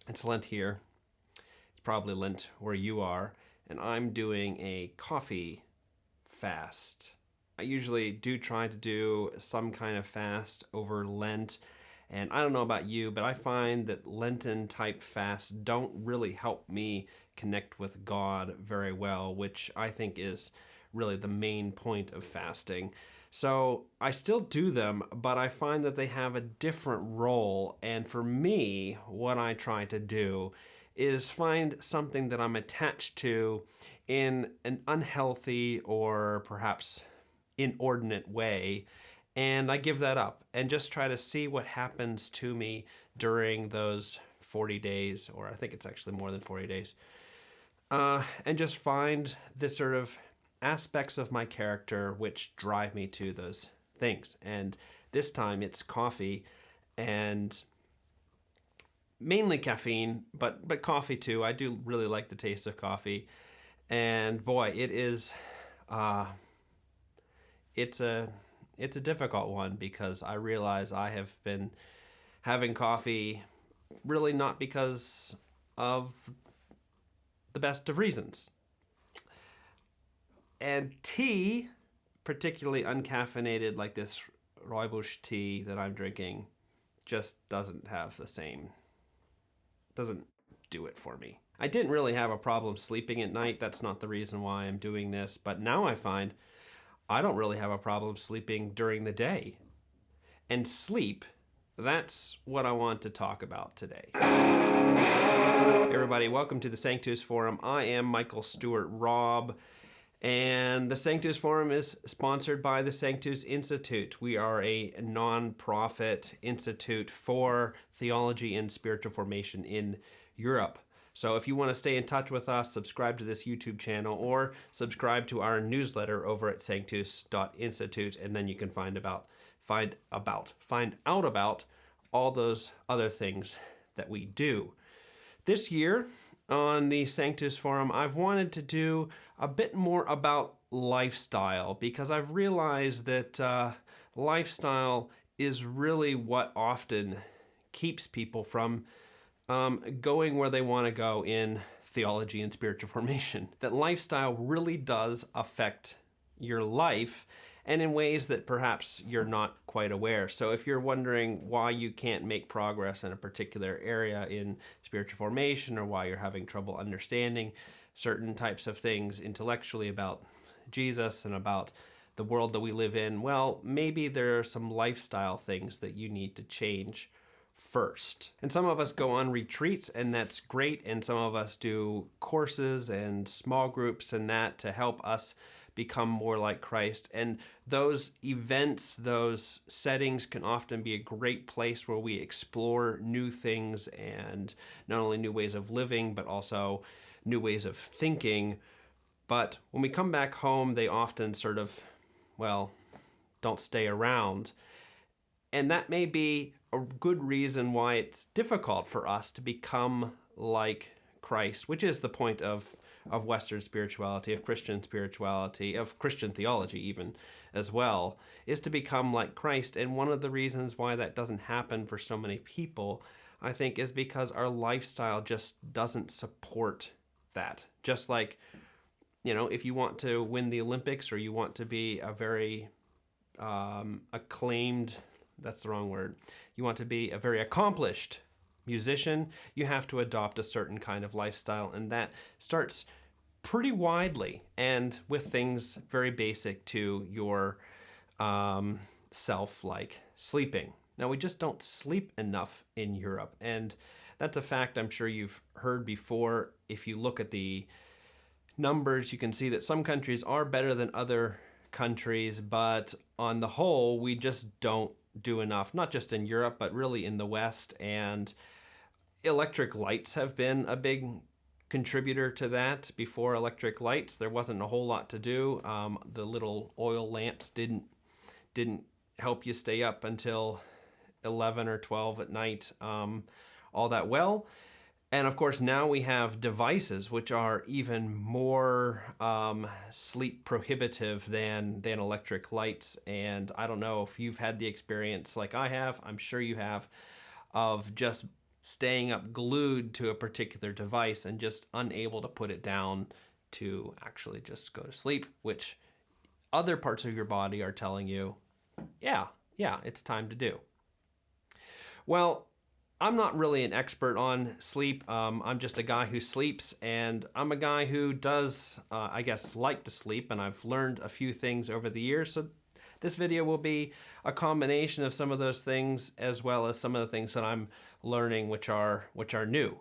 It's Lent here. It's probably Lent where you are. And I'm doing a coffee fast. I usually do try to do some kind of fast over Lent. And I don't know about you, but I find that Lenten type fasts don't really help me connect with God very well, which I think is really the main point of fasting. So I still do them, but I find that they have a different role. And for me, what I try to do is find something that I'm attached to in an unhealthy or perhaps inordinate way, and I give that up and just try to see what happens to me during those 40 days, or I think it's actually more than 40 days, and just find the sort of aspects of my character which drive me to those things. And this time it's coffee, and mainly caffeine, but coffee too. I do really like the taste of coffee, and boy, it is it's a difficult one because I realize I have been having coffee really not because of the best of reasons. And tea, particularly uncaffeinated like this rooibos tea that I'm drinking, just doesn't do it for me. I didn't really have a problem sleeping at night. That's not the reason why I'm doing this. But now I find I don't really have a problem sleeping during the day. And sleep, that's what I want to talk about today. Hey everybody, welcome to the Sanctus Forum. I am Michael Stewart Robb, and the Sanctus Forum is sponsored by the Sanctus Institute. We are a non-profit institute for theology and spiritual formation in Europe. So if you want to stay in touch with us, subscribe to this YouTube channel or subscribe to our newsletter over at sanctus.institute, and then you can find out about all those other things that we do. This year on the Sanctus Forum, I've wanted to do a bit more about lifestyle because I've realized that lifestyle is really what often keeps people from going where they want to go in theology and spiritual formation. That lifestyle really does affect your life, and in ways that perhaps you're not quite aware. So if you're wondering why you can't make progress in a particular area in spiritual formation, or why you're having trouble understanding certain types of things intellectually about Jesus and about the world that we live in, well, maybe there are some lifestyle things that you need to change first. And some of us go on retreats, and that's great, and some of us do courses and small groups and that to help us become more like Christ. And those events, those settings can often be a great place where we explore new things, and not only new ways of living, but also new ways of thinking. But when we come back home, they often sort of, well, don't stay around. And that may be a good reason why it's difficult for us to become like Christ, which is the point of Western spirituality, of Christian spirituality, of Christian theology even as well, is to become like Christ. And one of the reasons why that doesn't happen for so many people, I think, is because our lifestyle just doesn't support that. Just like, if you want to win the Olympics, or you want to be a very acclaimed, that's the wrong word, you want to be a very accomplished musician, you have to adopt a certain kind of lifestyle, and that starts pretty widely and with things very basic to your self, like sleeping. Now, we just don't sleep enough in Europe, and that's a fact I'm sure you've heard before. If you look at the numbers, you can see that some countries are better than other countries, but on the whole, we just don't do enough, not just in Europe, but really in the West. And electric lights have been a big contributor to that. Before electric lights, there wasn't a whole lot to do. The little oil lamps didn't help you stay up until 11 or 12 at night all that well. And of course, now we have devices which are even more sleep prohibitive than electric lights. And I don't know if you've had the experience like I have, I'm sure you have, of just staying up glued to a particular device and just unable to put it down to actually just go to sleep, which other parts of your body are telling you, yeah, it's time to do. Well, I'm not really an expert on sleep. I'm just a guy who sleeps, and I'm a guy who does, I guess, like to sleep, and I've learned a few things over the years. So this video will be a combination of some of those things as well as some of the things that I'm learning which are new.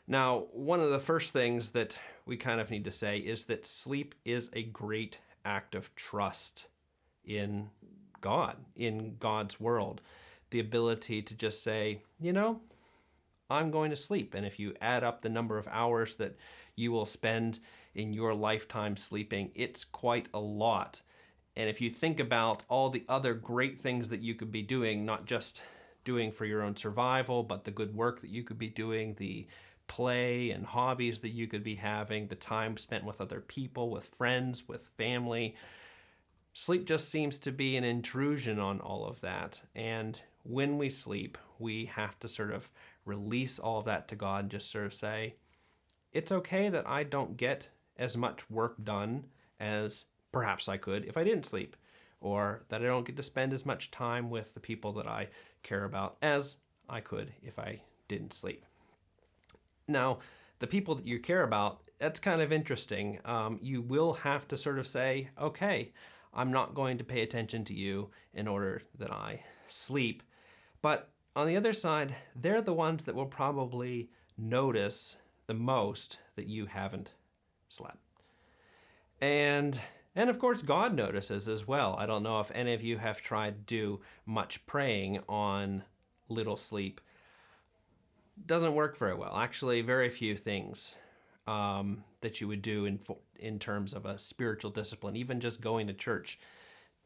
Now, one of the first things that we kind of need to say is that sleep is a great act of trust in God, in God's world. The ability to just say, I'm going to sleep. And if you add up the number of hours that you will spend in your lifetime sleeping, it's quite a lot. And if you think about all the other great things that you could be doing, not just doing for your own survival, but the good work that you could be doing, the play and hobbies that you could be having, the time spent with other people, with friends, with family, sleep just seems to be an intrusion on all of that. And when we sleep, we have to sort of release all of that to God and just sort of say, it's okay that I don't get as much work done as perhaps I could if I didn't sleep, or that I don't get to spend as much time with the people that I care about as I could if I didn't sleep. Now, the people that you care about, that's kind of interesting. You will have to sort of say, okay, I'm not going to pay attention to you in order that I sleep. But on the other side, they're the ones that will probably notice the most that you haven't slept. And of course, God notices as well. I don't know if any of you have tried to do much praying on little sleep. Doesn't work very well. Actually, very few things that you would do in terms of a spiritual discipline, even just going to church,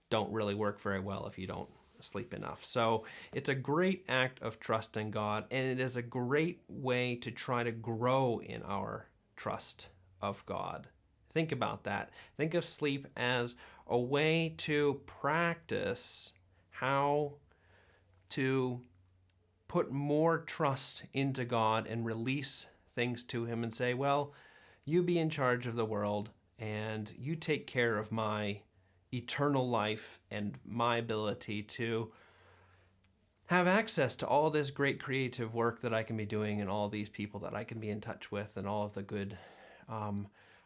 don't really work very well if you don't sleep enough. So it's a great act of trust in God, and it is a great way to try to grow in our trust of God. Think about that. Think of sleep as a way to practice how to put more trust into God and release things to Him and say, well, you be in charge of the world and you take care of my eternal life and my ability to have access to all this great creative work that I can be doing and all these people that I can be in touch with and all of the good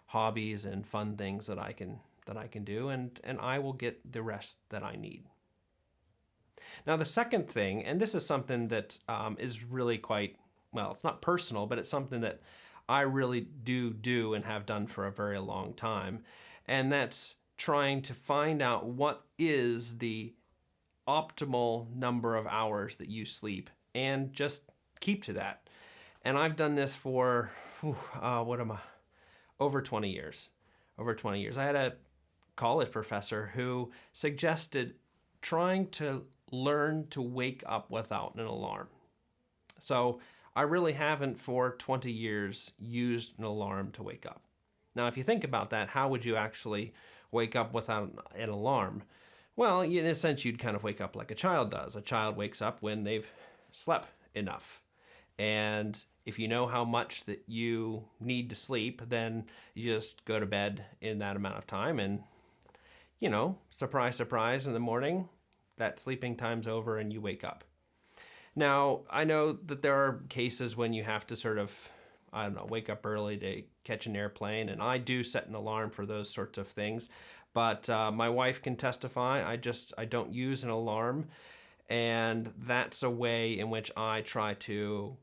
hobbies and fun things that I can do, and I will get the rest that I need. Now, the second thing, and this is something that is really quite, well, it's not personal, but it's something that I really do and have done for a very long time, and that's trying to find out what is the optimal number of hours that you sleep and just keep to that. And I've done this for, over 20 years. Over 20 years. I had a college professor who suggested trying to learn to wake up without an alarm. So I really haven't for 20 years used an alarm to wake up. Now, if you think about that, how would you actually wake up without an alarm? Well, in a sense, you'd kind of wake up like a child does. A child wakes up when they've slept enough. And if you know how much that you need to sleep, then you just go to bed in that amount of time. And, surprise, surprise, in the morning, that sleeping time's over and you wake up. Now, I know that there are cases when you have to sort of, wake up early to catch an airplane, and I do set an alarm for those sorts of things. But my wife can testify, I don't use an alarm, and that's a way in which I try to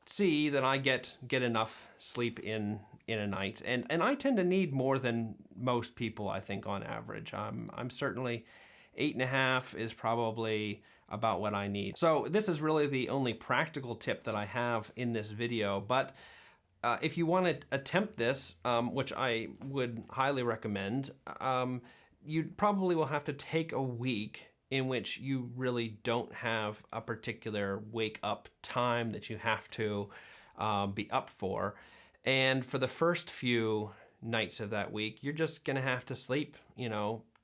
see that I get enough sleep in a night. And I tend to need more than most people, I think, on average. I'm certainly 8.5 is probably about what I need. So this is really the only practical tip that I have in this video, but if you want to attempt this, which I would highly recommend, you probably will have to take a week in which you really don't have a particular wake up time that you have to be up for. And for the first few nights of that week, you're just going to have to sleep,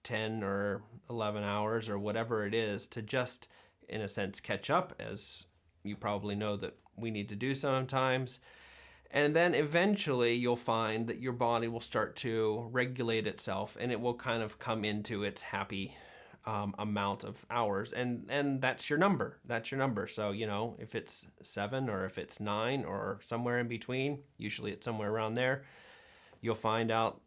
10 or 11 hours or whatever it is to just, in a sense, catch up as you probably know that we need to do sometimes. And then eventually you'll find that your body will start to regulate itself, and it will kind of come into its happy amount of hours, and that's your number. That's your number. So, you know, if it's 7 or if it's 9 or somewhere in between, usually it's somewhere around there, you'll find out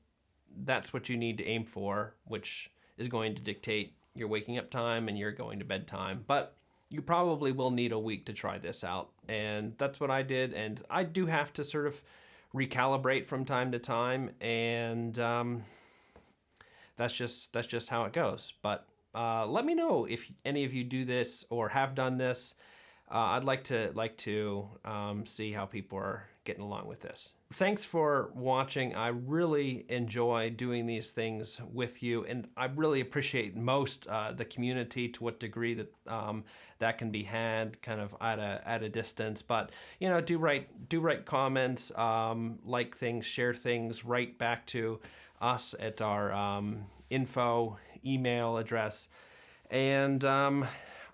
that's what you need to aim for, which is going to dictate your waking up time and your going to bed time. But you probably will need a week to try this out, and that's what I did. And I do have to sort of recalibrate from time to time, and that's just how it goes. But let me know if any of you do this or have done this. I'd like to see how people are getting along with this. Thanks for watching. I really enjoy doing these things with you, and I really appreciate most the community, to what degree that that can be had kind of at a distance. But you know, do write comments, like things, share things, write back to us at our info email address, and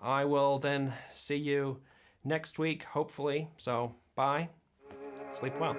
I will then see you next week, hopefully. So bye. Sleep well.